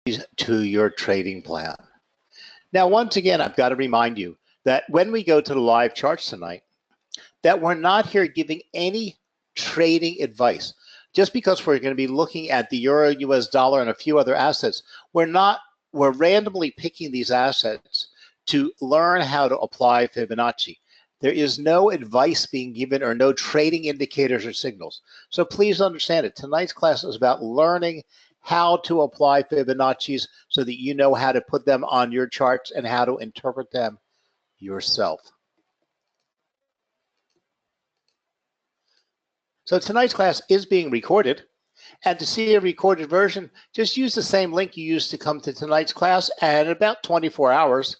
to your trading plan. Now, once again, I've got to remind you that when we go to the live charts tonight, that we're not here giving any trading advice. Just because we're going to be looking at the euro, US dollar, and a few other assets, we're randomly picking these assets to learn how to apply Fibonacci. There is no advice being given or no trading indicators or signals. So please understand it. Tonight's class is about learning how to apply Fibonacci's so that you know how to put them on your charts and how to interpret them yourself. So tonight's class is being recorded, and to see a recorded version, just use the same link you used to come to tonight's class, and in about 24 hours,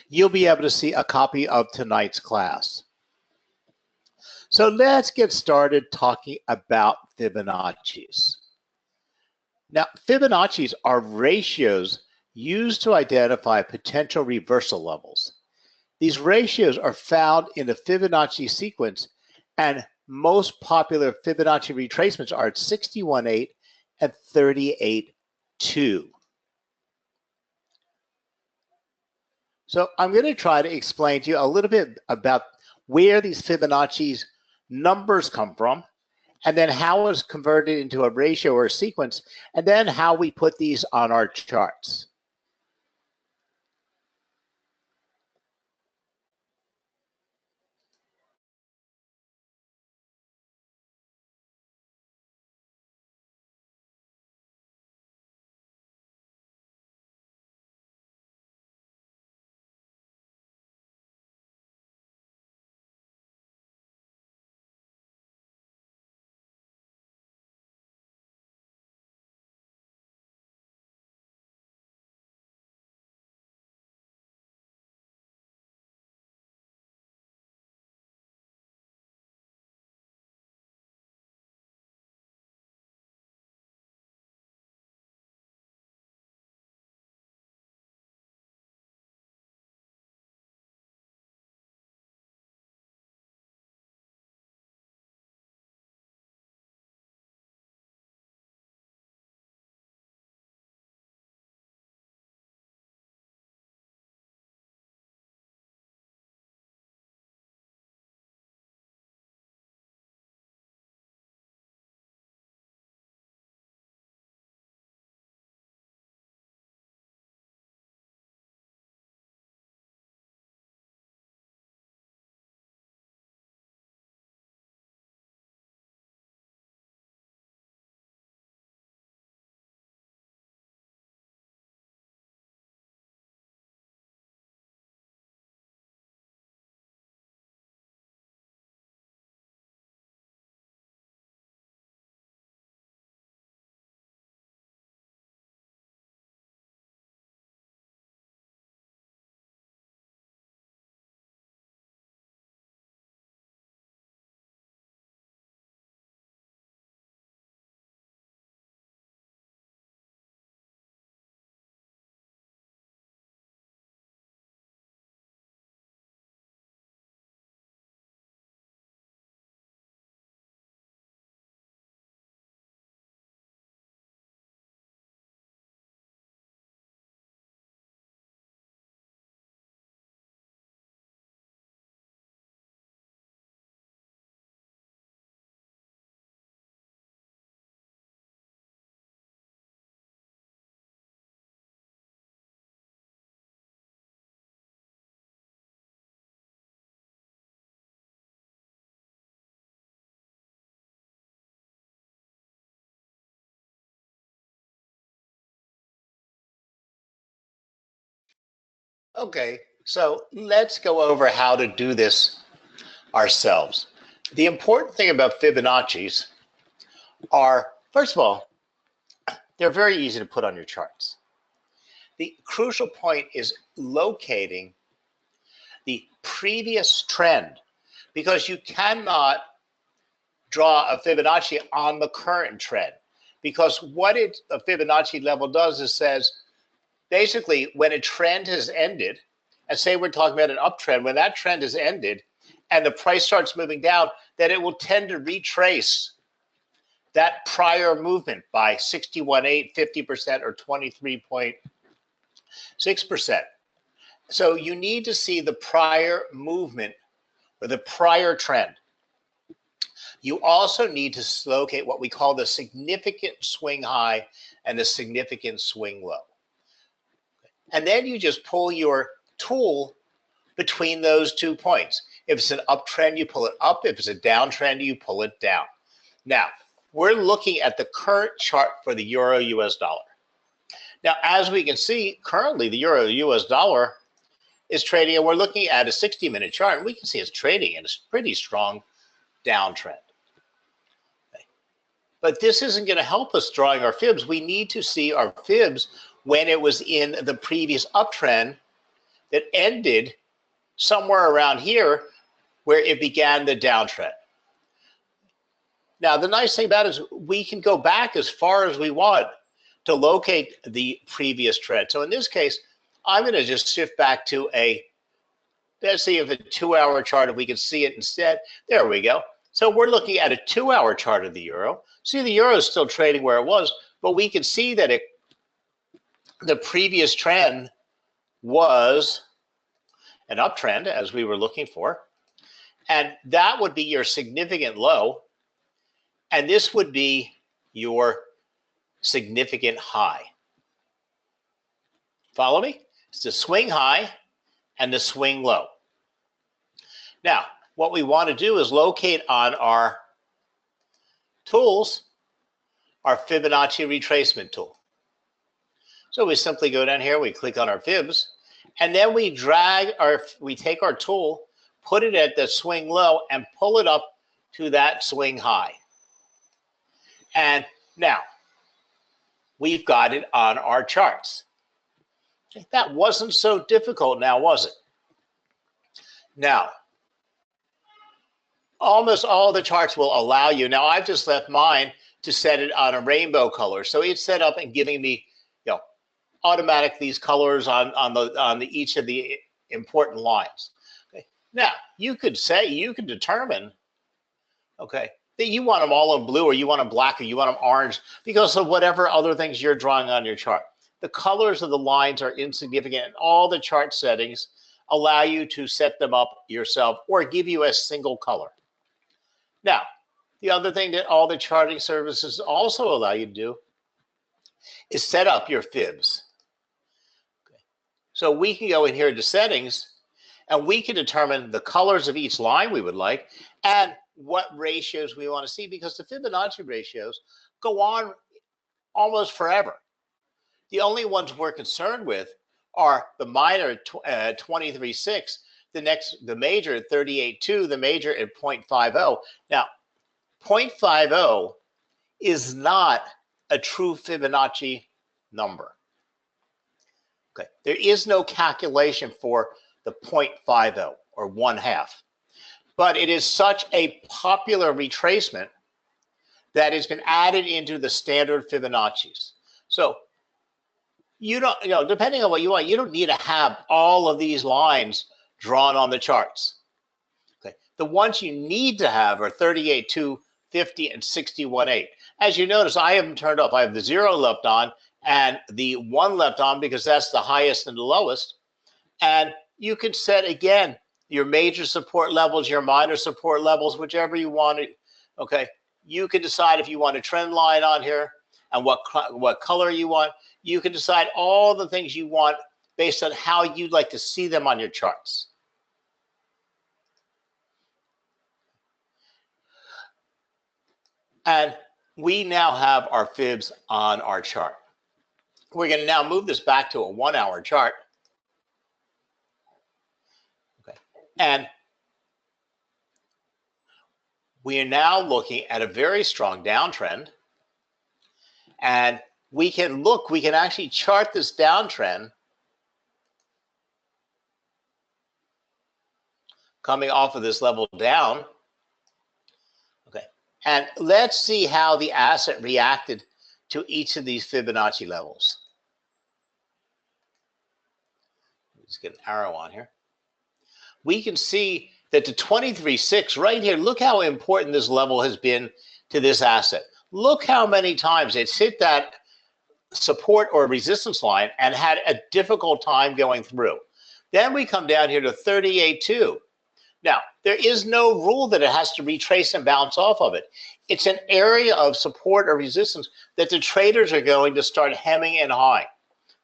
you'll be able to see a copy of tonight's class. So let's get started talking about Fibonacci's. Now, Fibonacci's are ratios used to identify potential reversal levels. These ratios are found in the Fibonacci sequence, and most popular Fibonacci retracements are at 61.8 and 38.2. So I'm going to try to explain to you a little bit about where these Fibonacci's numbers come from, and then how it's converted into a ratio or a sequence, and then how we put these on our charts. Okay, so let's go over how to do this ourselves. The important thing about Fibonacci's are, first of all, they're very easy to put on your charts. The crucial point is locating the previous trend, because you cannot draw a Fibonacci on the current trend, because what a Fibonacci level does is says, basically, when a trend has ended, and say we're talking about an uptrend, when that trend has ended and the price starts moving down, that it will tend to retrace that prior movement by 61.8, 50%, or 23.6%. So you need to see the prior movement or the prior trend. You also need to locate what we call the significant swing high and the significant swing low. And then you just pull your tool between those 2 points. If it's an uptrend, you pull it up. If it's a downtrend, you pull it down. Now, we're looking at the current chart for the euro US dollar. Now, as we can see, currently the euro US dollar is trading, and we're looking at a 60-minute chart, and we can see it's trading in a pretty strong downtrend. Okay. But this isn't going to help us drawing our fibs. We need to see our fibs when it was in the previous uptrend that ended somewhere around here where it began the downtrend. Now, the nice thing about it is we can go back as far as we want to locate the previous trend. So in this case, I'm going to just shift back to let's see if a 2-hour chart, if we can see it instead. There we go. So we're looking at a 2-hour chart of the euro. See, the euro is still trading where it was, but we can see that the previous trend was an uptrend, as we were looking for. And that would be your significant low. And this would be your significant high. Follow me? It's the swing high and the swing low. Now, what we want to do is locate on our tools our Fibonacci retracement tool. So we simply go down here, we click on our fibs, and then we take our tool, put it at the swing low, and pull it up to that swing high. And now, we've got it on our charts. That wasn't so difficult now, was it? Now, almost all the charts will allow you. Now, I've just left mine to set it on a rainbow color. So it's set up and giving me, automatic these colors on each of the important lines. Okay. Now, you could determine, okay, that you want them all in blue, or you want them black, or you want them orange, because of whatever other things you're drawing on your chart. The colors of the lines are insignificant, and all the chart settings allow you to set them up yourself or give you a single color. Now, the other thing that all the charting services also allow you to do is set up your fibs. Okay. So we can go in here to settings, and we can determine the colors of each line we would like and what ratios we want to see, because the Fibonacci ratios go on almost forever. The only ones we're concerned with are the minor 23.6, the major at 38.2, the major at 0.50. Now, 0.50 is not a true Fibonacci number. Okay, there is no calculation for the 0.50 or 1/2, but it is such a popular retracement that has been added into the standard Fibonacci's. So you don't, depending on what you want, you don't need to have all of these lines drawn on the charts. Okay, the ones you need to have are 38.2, 50, and 61.8. As you notice, I have them turned off. I have the 0 left on and the 1 left on because that's the highest and the lowest. And you can set, again, your major support levels, your minor support levels, whichever you want it. Okay, you can decide if you want a trend line on here and what color you want. You can decide all the things you want based on how you'd like to see them on your charts. And we now have our fibs on our chart. We're going to now move this back to a 1-hour chart. Okay. And we are now looking at a very strong downtrend. And we can actually chart this downtrend coming off of this level down. Okay. And let's see how the asset reacted to each of these Fibonacci levels. Let's get an arrow on here. We can see that the 23.6 right here, look how important this level has been to this asset. Look how many times it's hit that support or resistance line and had a difficult time going through. Then we come down here to 38.2. Now, there is no rule that it has to retrace and bounce off of it. It's an area of support or resistance that the traders are going to start hemming and hawing.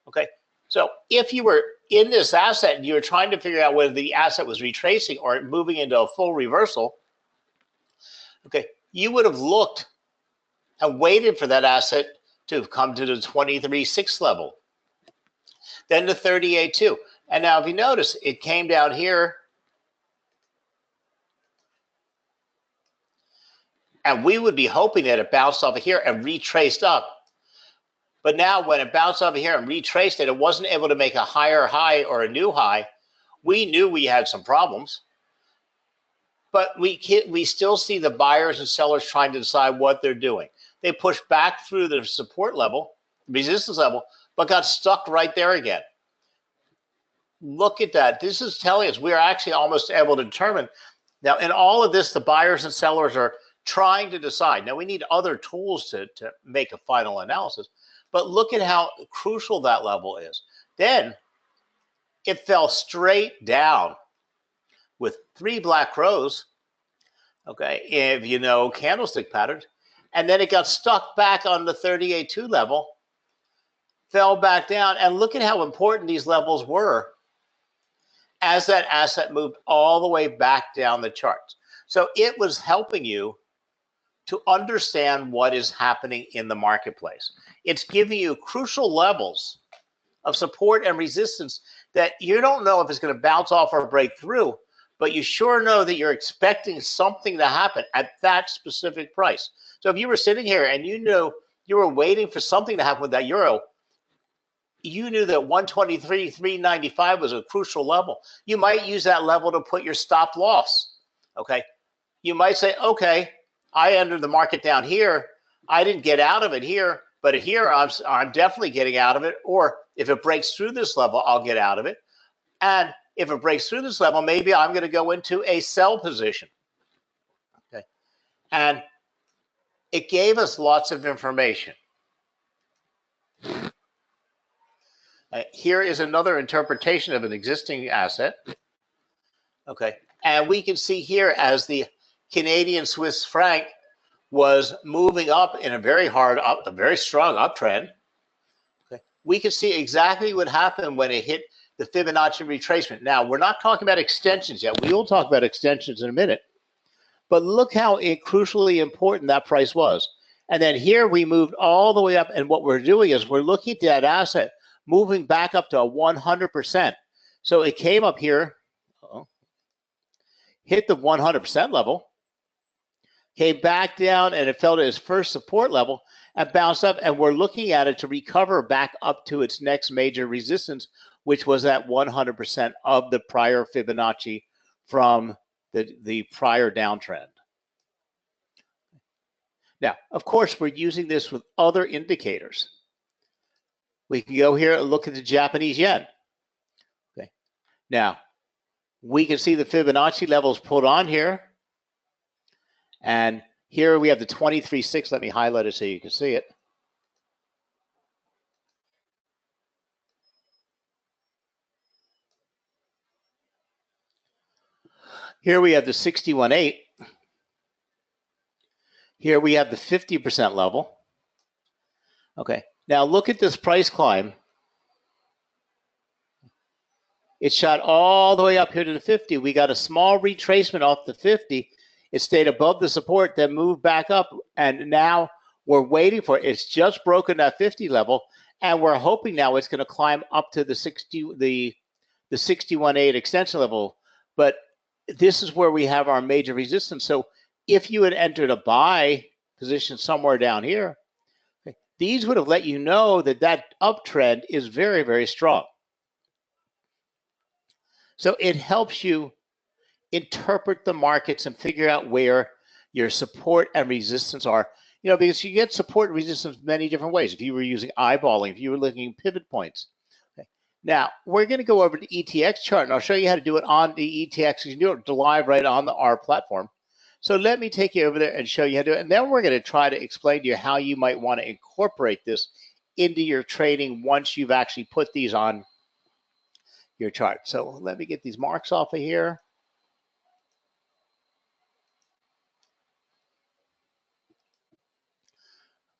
Okay, so if you were in this asset and you were trying to figure out whether the asset was retracing or moving into a full reversal, okay, you would have looked and waited for that asset to come to the 23.6 level, then the 38.2. And now if you notice, it came down here, and we would be hoping that it bounced off of here and retraced up. But now when it bounced over here and retraced it wasn't able to make a higher high or a new high. We knew we had some problems. But we still see the buyers and sellers trying to decide what they're doing. They pushed back through the support level, resistance level, but got stuck right there again. Look at that. This is telling us we are actually almost able to determine. Now, in all of this, the buyers and sellers are trying to decide. Now, we need other tools to make a final analysis. But look at how crucial that level is. Then it fell straight down with 3 black crows, okay, if you know candlestick patterns. And then it got stuck back on the 38.2 level, fell back down. And look at how important these levels were as that asset moved all the way back down the charts. So it was helping you to understand what is happening in the marketplace. It's giving you crucial levels of support and resistance that you don't know if it's going to bounce off or break through, but you sure know that you're expecting something to happen at that specific price. So if you were sitting here and you knew you were waiting for something to happen with that euro, you knew that 123.395 was a crucial level. You might use that level to put your stop loss, okay? You might say, okay, I entered the market down here. I didn't get out of it here, but here I'm definitely getting out of it. Or if it breaks through this level, I'll get out of it. And if it breaks through this level, maybe I'm going to go into a sell position. Okay. And it gave us lots of information. Here is another interpretation of an existing asset. Okay. And we can see here as the Canadian Swiss franc was moving up in a very strong uptrend. Okay. We can see exactly what happened when it hit the Fibonacci retracement. Now, we're not talking about extensions yet. We will talk about extensions in a minute. But look how crucially important that price was. And then here we moved all the way up. And what we're doing is we're looking at that asset moving back up to 100%. So it came up here, hit the 100% level, came back down, and it fell to its first support level and bounced up. And we're looking at it to recover back up to its next major resistance, which was at 100% of the prior Fibonacci from the prior downtrend. Now, of course, we're using this with other indicators. We can go here and look at the Japanese yen. Okay. Now, we can see the Fibonacci levels put on here. And here we have the 23.6. Let me highlight it so you can see it. Here we have the 61.8. Here we have the 50% level. Okay. Now look at this price climb. It shot all the way up here to the 50. We got a small retracement off the 50. It stayed above the support, then moved back up, and now we're waiting for it. It's just broken that 50 level, and we're hoping now it's going to climb up to the 61.8 extension level. But this is where we have our major resistance. So if you had entered a buy position somewhere down here, these would have let you know that that uptrend is very, very strong. So it helps you interpret the markets and figure out where your support and resistance are. You know, because you get support and resistance many different ways. If you were using eyeballing, if you were looking at pivot points. Okay. Now, we're going to go over to the ETX chart, and I'll show you how to do it on the ETX. You can do it live right on our platform. So let me take you over there and show you how to do it. And then we're going to try to explain to you how you might want to incorporate this into your trading once you've actually put these on your chart. So let me get these marks off of here.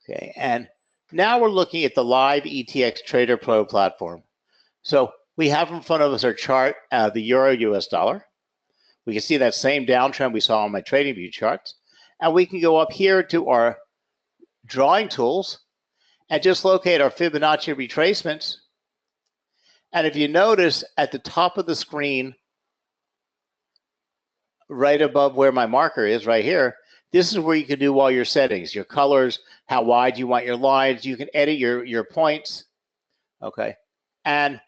Okay, and now we're looking at the live ETX Trader Pro platform. So we have in front of us our chart, the Euro US dollar. We can see that same downtrend we saw on my trading view charts. And we can go up here to our drawing tools and just locate our Fibonacci retracements. And if you notice at the top of the screen, right above where my marker is right here, this is where you can do all your settings, your colors, how wide you want your lines. You can edit your points, okay? And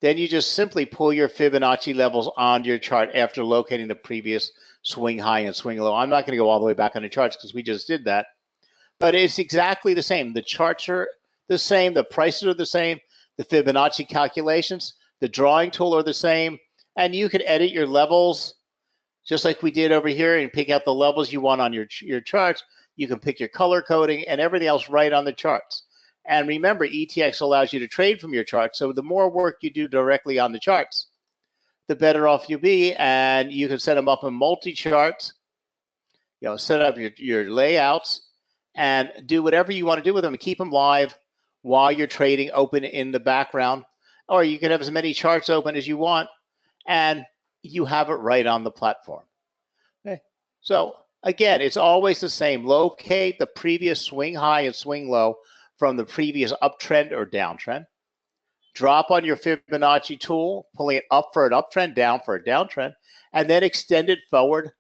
then you just simply pull your Fibonacci levels onto your chart after locating the previous swing high and swing low. I'm not going to go all the way back on the charts because we just did that, but it's exactly the same. The charts are the same, the prices are the same, the Fibonacci calculations, the drawing tool are the same, and you can edit your levels just like we did over here and pick out the levels you want on your charts. You can pick your color coding and everything else right on the charts. And remember, ETX allows you to trade from your charts. So the more work you do directly on the charts, the better off you'll be. And you can set them up in multi-charts, set up your layouts and do whatever you want to do with them and keep them live while you're trading open in the background. Or you can have as many charts open as you want and you have it right on the platform. Okay. So again, it's always the same. Locate the previous swing high and swing low from the previous uptrend or downtrend. Drop on your Fibonacci tool, pulling it up for an uptrend, down for a downtrend, and then extend it forward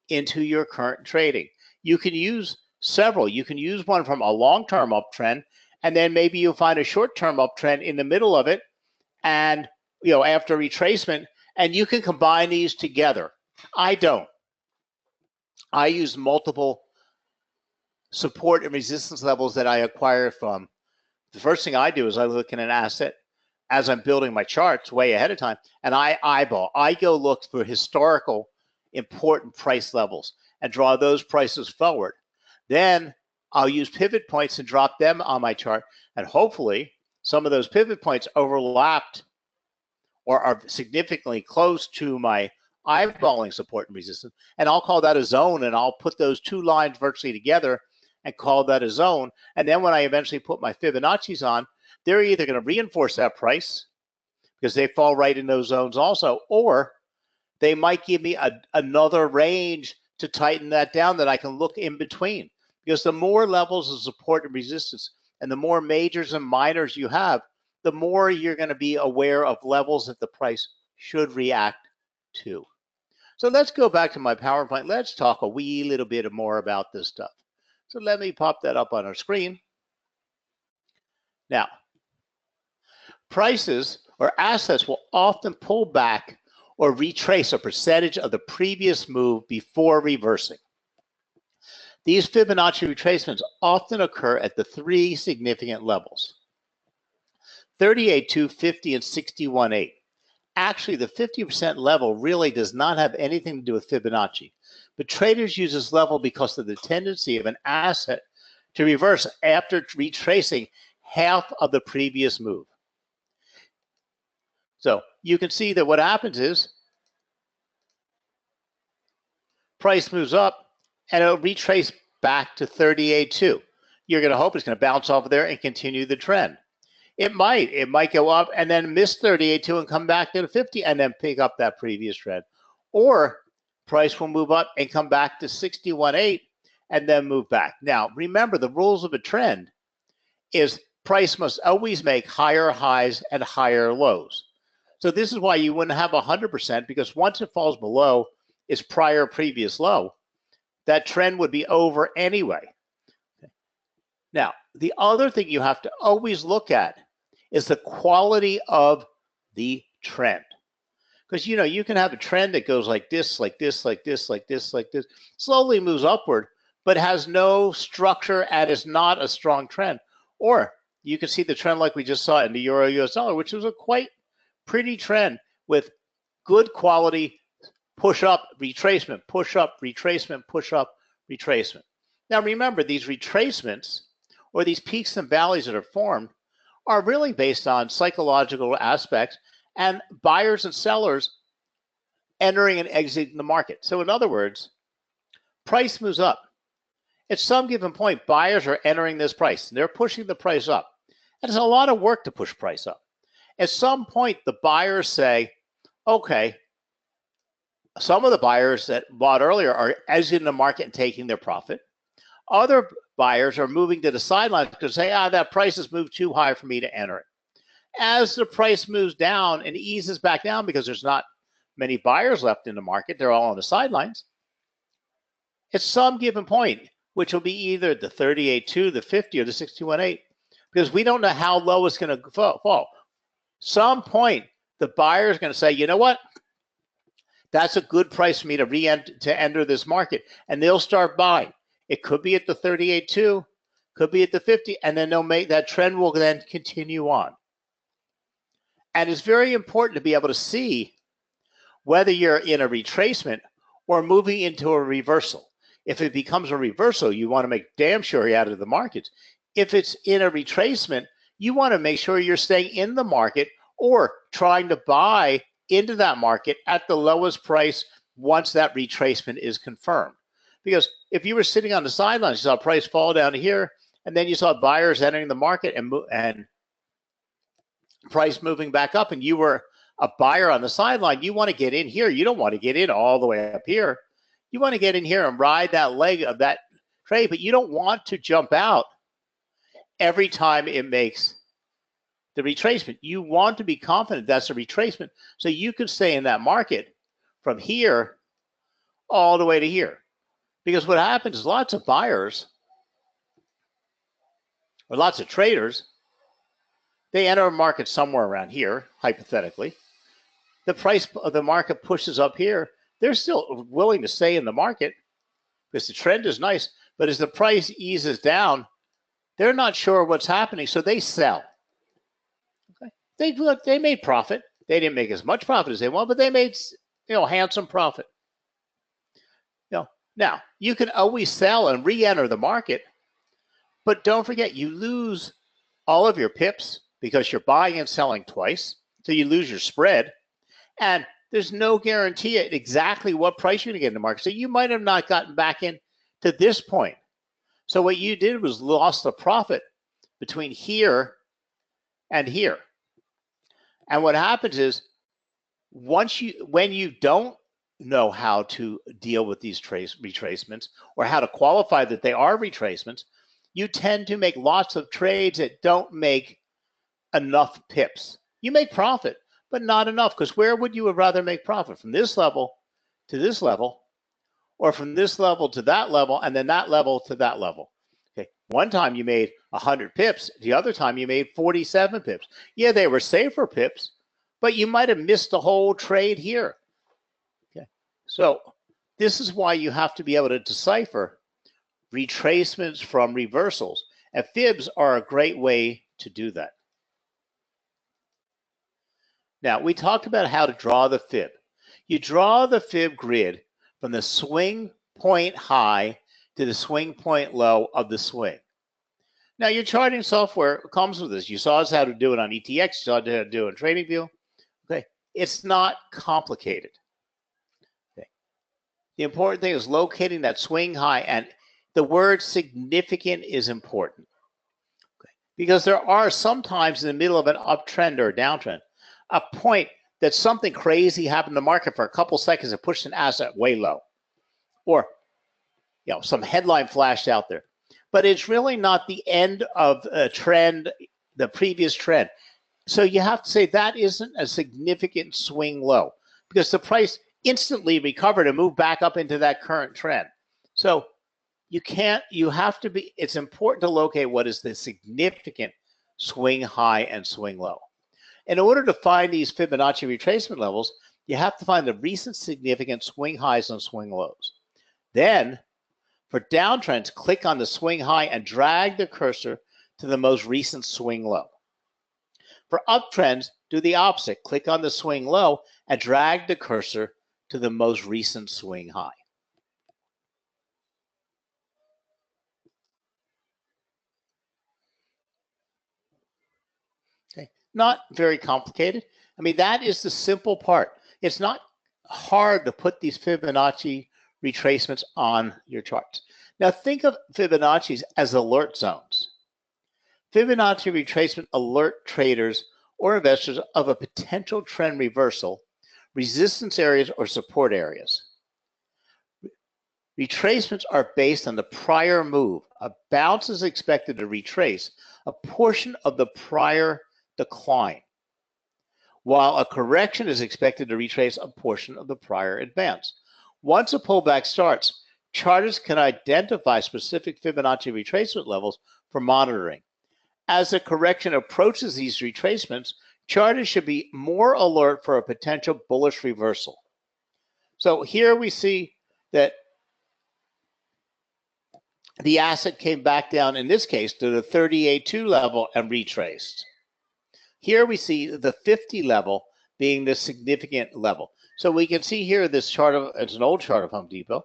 into your current trading. You can use several. You can use one from a long-term uptrend, and then maybe you'll find a short-term uptrend in the middle of it, and after retracement, and you can combine these together. I don't. I use multiple support and resistance levels that I acquire from. The first thing I do is I look at an asset as I'm building my charts way ahead of time, and I eyeball. I go look for historical important price levels and draw those prices forward. Then I'll use pivot points and drop them on my chart, and hopefully some of those pivot points overlapped or are significantly close to my eyeballing support and resistance, and I'll call that a zone, and I'll put those two lines virtually together and call that a zone. And then when I eventually put my Fibonacci's on, they're either going to reinforce that price because they fall right in those zones also, or they might give me another range to tighten that down that I can look in between. Because the more levels of support and resistance and the more majors and minors you have, the more you're going to be aware of levels that the price should react to. So let's go back to my PowerPoint. Let's talk a wee little bit more about this stuff. So let me pop that up on our screen. Now, prices or assets will often pull back or retrace a percentage of the previous move before reversing. These Fibonacci retracements often occur at the three significant levels: 38.2, 50, and 61.8. Actually, the 50% level really does not have anything to do with Fibonacci, but traders use this level because of the tendency of an asset to reverse after retracing half of the previous move. So you can see that what happens is price moves up and it'll retrace back to 38.2. You're going to hope it's going to bounce off of there and continue the trend. It might go up and then miss 38.2 and come back to the 50 and then pick up that previous trend. Or price will move up and come back to 61.8 and then move back. Now, remember, the rules of a trend is price must always make higher highs and higher lows. So this is why you wouldn't have 100%, because once it falls below its prior previous low, that trend would be over anyway. Now, the other thing you have to always look at is the quality of the trend. Because, you can have a trend that goes like this, like this, like this, like this, like this, slowly moves upward, but has no structure and is not a strong trend. Or you can see the trend like we just saw in the Euro US dollar, which was a quite pretty trend with good quality push up, retracement, push up, retracement, push up, retracement. Now remember, these retracements or these peaks and valleys that are formed are really based on psychological aspects and buyers and sellers entering and exiting the market. So in other words, price moves up. At some given point, buyers are entering this price and they're pushing the price up. And it's a lot of work to push price up. At some point, the buyers say, okay, some of the buyers that bought earlier are exiting the market and taking their profit. Other buyers are moving to the sidelines because they say, that price has moved too high for me to enter it. As the price moves down and eases back down because there's not many buyers left in the market, they're all on the sidelines. At some given point, which will be either the 38.2, the 50, or the 62.18, because we don't know how low it's going to fall. Some point, the buyer is going to say, you know what? That's a good price for me to enter this market, and they'll start buying. It could be at the 38.2, could be at the 50, and then they'll make that trend will then continue on. And it's very important to be able to see whether you're in a retracement or moving into a reversal. If it becomes a reversal, you want to make damn sure you're out of the market. If it's in a retracement, you want to make sure you're staying in the market or trying to buy into that market at the lowest price once that retracement is confirmed. Because if you were sitting on the sidelines, you saw price fall down here, and then you saw buyers entering the market and price moving back up, and you were a buyer on the sideline, you want to get in here. You don't want to get in all the way up here. You want to get in here and ride that leg of that trade, but you don't want to jump out every time it makes the retracement. You want to be confident that's a retracement so you can stay in that market from here all the way to here. Because what happens is lots of buyers or lots of traders, they enter a market somewhere around here, hypothetically. The price of the market pushes up here. They're still willing to stay in the market because the trend is nice. But as the price eases down, they're not sure what's happening, so they sell. Okay. They made profit. They didn't make as much profit as they want, but they made handsome profit. Now, you can always sell and re-enter the market, but don't forget you lose all of your pips because you're buying and selling twice, so you lose your spread, and there's no guarantee at exactly what price you're going to get in the market. So you might have not gotten back in to this point. So what you did was lost the profit between here and here. And what happens is when you don't know how to deal with these retracements or how to qualify that they are retracements, you tend to make lots of trades that don't make enough pips. You make profit, but not enough, because where would you rather make profit? From this level to this level, or from this level to that level, and then that level to that level? Okay, one time you made 100 pips, the other time you made 47 pips. Yeah, they were safer pips, but you might have missed the whole trade here. Okay, so this is why you have to be able to decipher retracements from reversals, and fibs are a great way to do that. Now, we talked about how to draw the fib. You draw the fib grid from the swing point high to the swing point low of the swing. Now, your charting software comes with this. You saw us how to do it on ETX. You saw how to do it in TradingView. Okay, it's not complicated. Okay. The important thing is locating that swing high, and the word significant is important. Okay. Because there are sometimes in the middle of an uptrend or a downtrend, a point that something crazy happened in the market for a couple seconds and pushed an asset way low, or some headline flashed out there, but it's really not the end of a trend, the previous trend. So you have to say that isn't a significant swing low because the price instantly recovered and moved back up into that current trend. So it's important to locate what is the significant swing high and swing low. In order to find these Fibonacci retracement levels, you have to find the recent significant swing highs and swing lows. Then, for downtrends, click on the swing high and drag the cursor to the most recent swing low. For uptrends, do the opposite. Click on the swing low and drag the cursor to the most recent swing high. Okay, not very complicated. I mean, that is the simple part. It's not hard to put these Fibonacci retracements on your charts. Now think of Fibonacci's as alert zones. Fibonacci retracement alert traders or investors of a potential trend reversal, resistance areas, or support areas. Retracements are based on the prior move. A bounce is expected to retrace a portion of the prior decline, while a correction is expected to retrace a portion of the prior advance. Once a pullback starts, charters can identify specific Fibonacci retracement levels for monitoring. As the correction approaches these retracements, charters should be more alert for a potential bullish reversal. So here we see that the asset came back down, in this case, to the 38.2 level and retraced. Here we see the 50 level being the significant level. So we can see here this chart of, it's an old chart of Home Depot,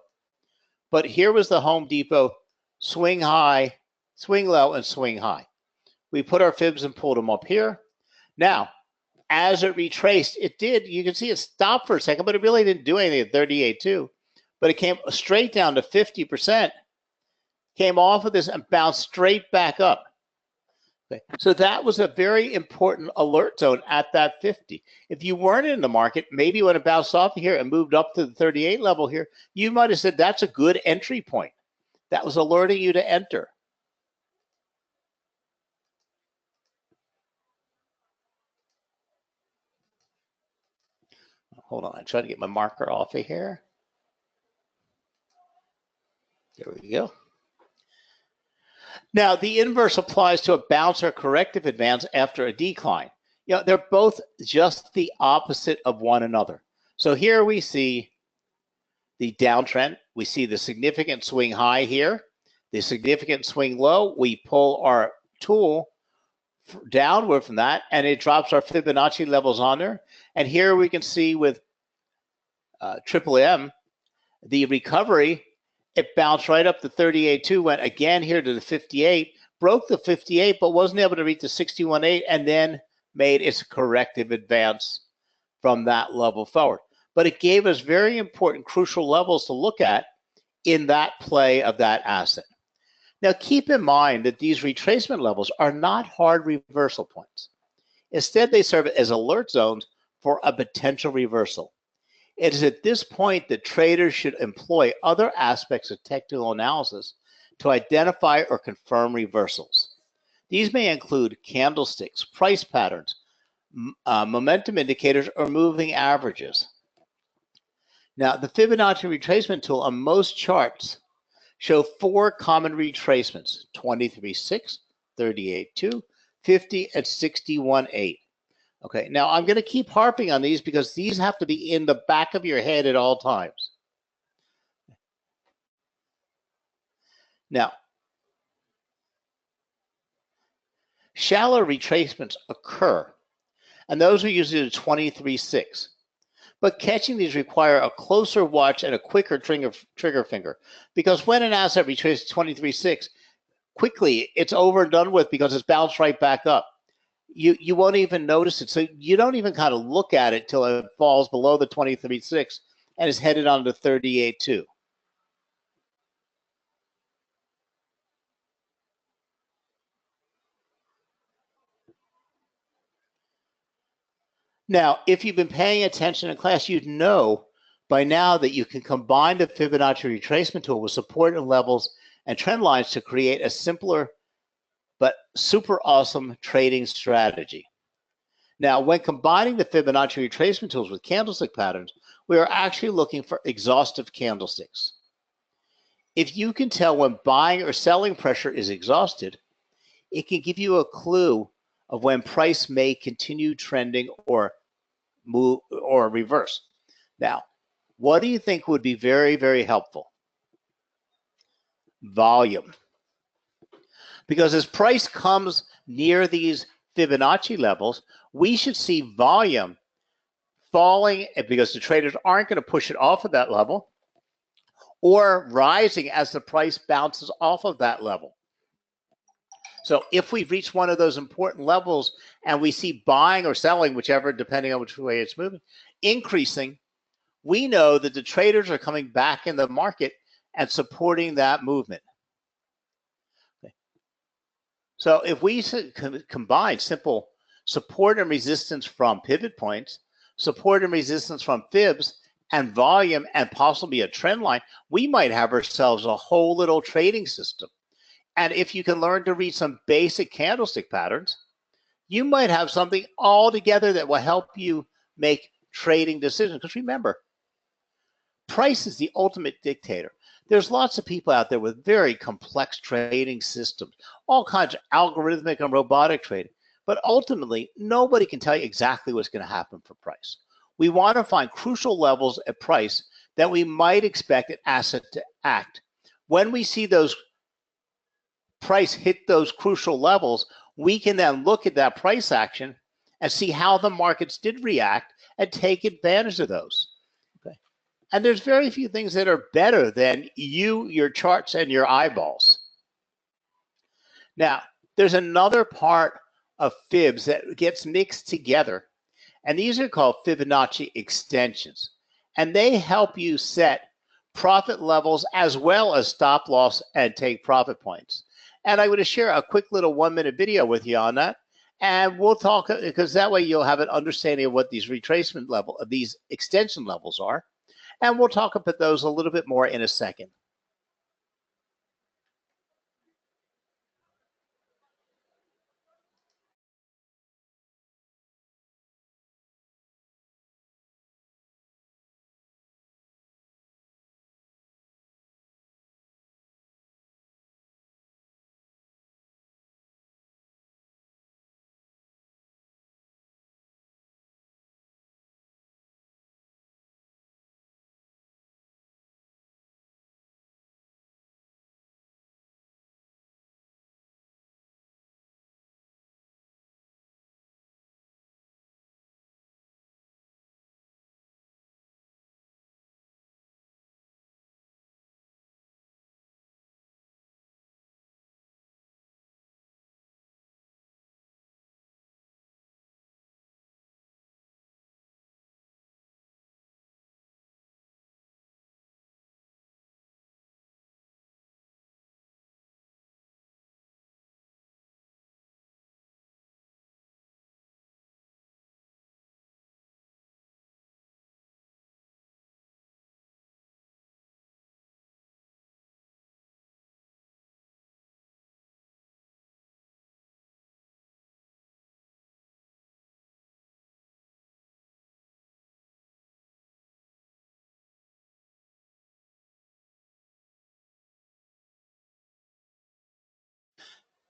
but here was the Home Depot swing high, swing low, and swing high. We put our fibs and pulled them up here. Now, as it retraced, it did, you can see it stopped for a second, but it really didn't do anything at 38.2, but it came straight down to 50%, came off of this and bounced straight back up. Okay. So that was a very important alert zone at that 50. If you weren't in the market, maybe when it bounced off here and moved up to the 38 level here, you might have said that's a good entry point. That was alerting you to enter. Hold on, I'm trying to get my marker off of here. There we go. Now, the inverse applies to a bounce or corrective advance after a decline. You know, they're both just the opposite of one another. So here we see the downtrend. We see the significant swing high here, the significant swing low. We pull our tool downward from that, and it drops our Fibonacci levels on there. And here we can see with Triple M, the recovery, it bounced right up to 38.2, went again here to the 58, broke the 58, but wasn't able to reach the 61.8, and then made its corrective advance from that level forward. But it gave us very important, crucial levels to look at in that play of that asset. Now, keep in mind that these retracement levels are not hard reversal points. Instead, they serve as alert zones for a potential reversal. It is at this point that traders should employ other aspects of technical analysis to identify or confirm reversals. These may include candlesticks, price patterns, momentum indicators, or moving averages. Now, the Fibonacci retracement tool on most charts show 4 common retracements: 23.6, 38.2, 50, and 61.8. Okay, now I'm going to keep harping on these because these have to be in the back of your head at all times. Now, shallow retracements occur, and those are usually the 23.6. But catching these require a closer watch and a quicker trigger finger, because when an asset retraces 23.6, quickly it's over and done with because it's bounced right back up. You won't even notice it. So you don't even kind of look at it till it falls below the 23.6 and is headed on to 38.2. Now, if you've been paying attention in class, you'd know by now that you can combine the Fibonacci retracement tool with support and levels and trend lines to create a simpler but super awesome trading strategy. Now, when combining the Fibonacci retracement tools with candlestick patterns, we are actually looking for exhaustive candlesticks. If you can tell when buying or selling pressure is exhausted, it can give you a clue of when price may continue trending or move or reverse. Now, what do you think would be very, very helpful? Volume. Because as price comes near these Fibonacci levels, we should see volume falling because the traders aren't going to push it off of that level, or rising as the price bounces off of that level. So if we've reached one of those important levels and we see buying or selling, whichever, depending on which way it's moving, increasing, we know that the traders are coming back in the market and supporting that movement. Okay. So if we combine simple support and resistance from pivot points, support and resistance from fibs, and volume, and possibly a trend line, we might have ourselves a whole little trading system. And if you can learn to read some basic candlestick patterns, you might have something all together that will help you make trading decisions. Because remember, price is the ultimate dictator. There's lots of people out there with very complex trading systems, all kinds of algorithmic and robotic trading. But ultimately, nobody can tell you exactly what's going to happen for price. We want to find crucial levels at price that we might expect an asset to act. When we see those price hit those crucial levels, we can then look at that price action and see how the markets did react and take advantage of those. Okay. And there's very few things that are better than your charts and your eyeballs. Now, there's another part of fibs that gets mixed together, and these are called Fibonacci extensions. And they help you set profit levels as well as stop loss and take profit points. And I'm going to share a quick little 1-minute video with you on that. And we'll talk, because that way you'll have an understanding of what these retracement level, these extension levels are. And we'll talk about those a little bit more in a second.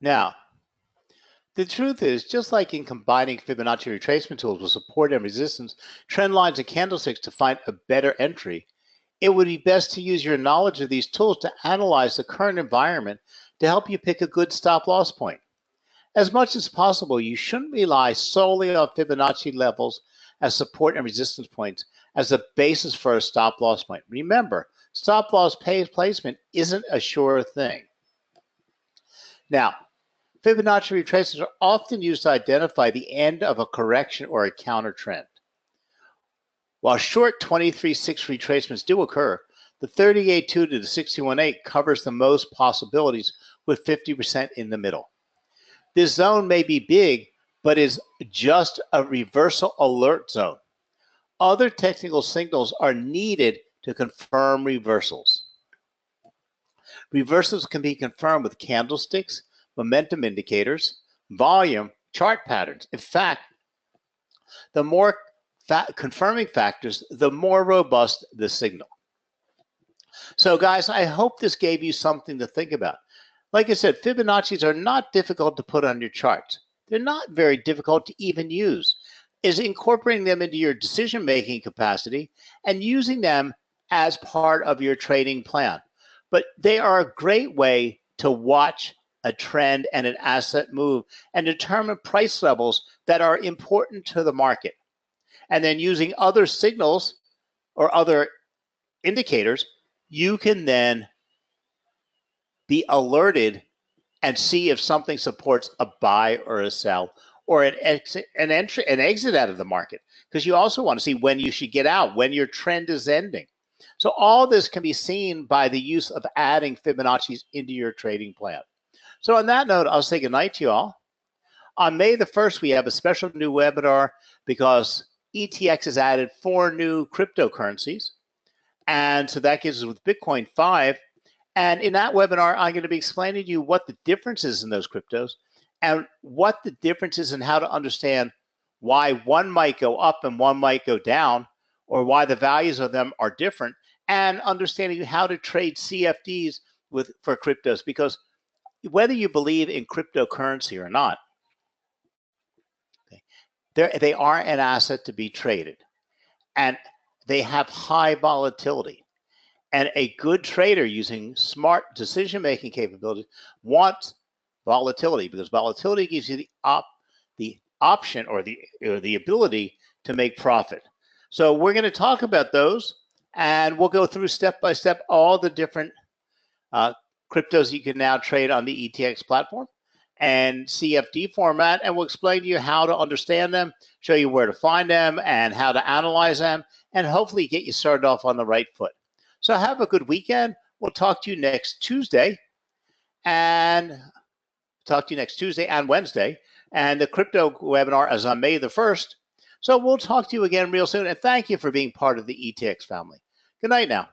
Now, the truth is, just like in combining Fibonacci retracement tools with support and resistance, trend lines, and candlesticks to find a better entry, it would be best to use your knowledge of these tools to analyze the current environment to help you pick a good stop loss point. As much as possible, you shouldn't rely solely on Fibonacci levels as support and resistance points as the basis for a stop loss point. Remember, stop loss placement isn't a sure thing. Now, Fibonacci retracements are often used to identify the end of a correction or a counter trend. While short 23.6 retracements do occur, the 38.2 to the 61.8 covers the most possibilities with 50% in the middle. This zone may be big, but is just a reversal alert zone. Other technical signals are needed to confirm reversals. Reversals can be confirmed with candlesticks, momentum indicators, volume, chart patterns. In fact, the more confirming factors, the more robust the signal. So guys, I hope this gave you something to think about. Like I said, Fibonacci's are not difficult to put on your charts. They're not very difficult to even use. Is incorporating them into your decision-making capacity and using them as part of your trading plan. But they are a great way to watch a trend and an asset move and determine price levels that are important to the market. And then using other signals or other indicators, you can then be alerted and see if something supports a buy or a sell or an exit out of the market, because you also want to see when you should get out, when your trend is ending. So all this can be seen by the use of adding Fibonacci's into your trading plan. So on that note, I'll say goodnight to you all. On May the 1st, we have a special new webinar because ETX has added 4 new cryptocurrencies. And so that gives us with Bitcoin 5. And in that webinar, I'm going to be explaining to you what the difference is in those cryptos and what the difference is in how to understand why one might go up and one might go down, or why the values of them are different, and understanding how to trade CFDs for cryptos. Because whether you believe in cryptocurrency or not, they are an asset to be traded, and they have high volatility. And a good trader using smart decision-making capabilities wants volatility, because volatility gives you the option or the ability to make profit. So we're going to talk about those, and we'll go through step by step all the different cryptos you can now trade on the ETX platform and CFD format, and we'll explain to you how to understand them, show you where to find them and how to analyze them, and hopefully get you started off on the right foot. So have a good weekend. We'll talk to you next Tuesday and Wednesday. And the crypto webinar is on May the 1st. So we'll talk to you again real soon. And thank you for being part of the ETX family. Good night now.